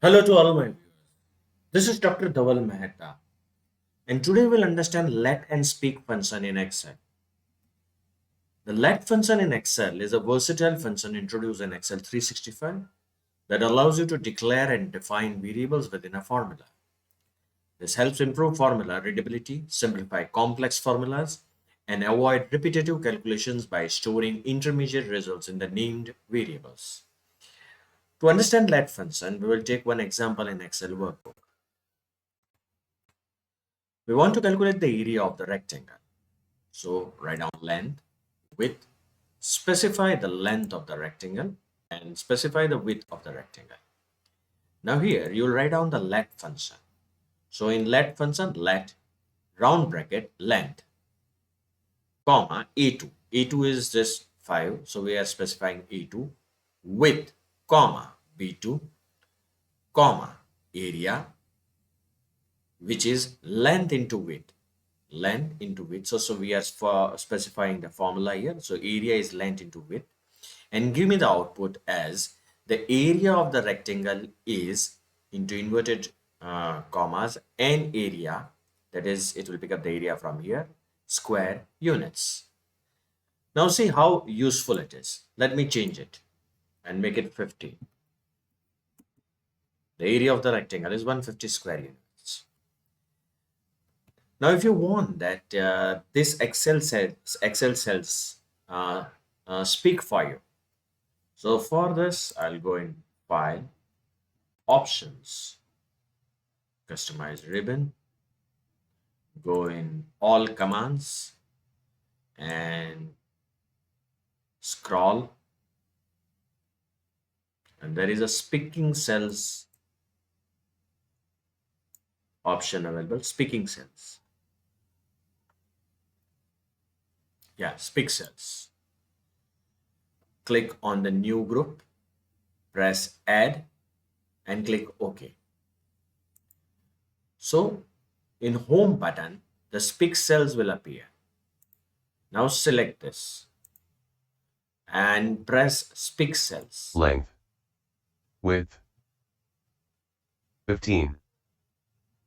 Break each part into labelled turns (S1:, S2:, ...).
S1: Hello to all my viewers. This is Dr. Dhaval Maheta, and today we'll understand let and speak function in Excel. The let function in Excel is a versatile function introduced in Excel 365 that allows you to declare and define variables within a formula. This helps improve formula readability, simplify complex formulas, and avoid repetitive calculations by storing intermediate results in the named variables. To understand let function, we will take one example in Excel workbook. We want to calculate the area of the rectangle. So write down length, width, specify the length of the rectangle, and specify the width of the rectangle. Now here you'll write down the let function. So in let function, let round bracket length, comma A2. A2 is just 5, so we are specifying A2, width, comma B2, comma area, which is length into width. Length into width. So we are specifying the formula here. So area is length into width, and give me the output as the area of the rectangle is into inverted commas n area, that is it will pick up the area from here, square units. Now see how useful it is. Let me change it and make it 50. The area of the rectangle is 150 square units. Now, if you want that this Excel cells speak for you, so for this, I'll go in File, Options, Customize ribbon, go in All Commands, and scroll, and there is a Speaking Cells option available. Speaking Cells. Yeah, Speak Cells. Click on the new group, press Add, and click OK. So in Home button, the Speak Cells will appear. Now select this and press Speak Cells.
S2: Length, width, 15,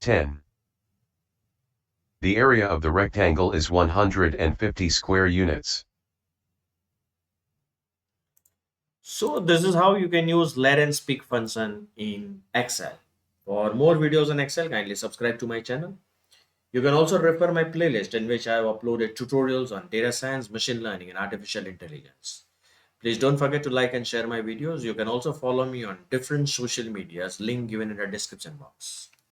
S2: 10. The area of the rectangle is 150 square units.
S1: So this is how you can use let and speak function in Excel. For more videos on Excel, kindly subscribe to my channel. You can also refer my playlist in which I have uploaded tutorials on data science, machine learning, and artificial intelligence. Please don't forget to like and share my videos. You can also follow me on different social medias, link given in the description box.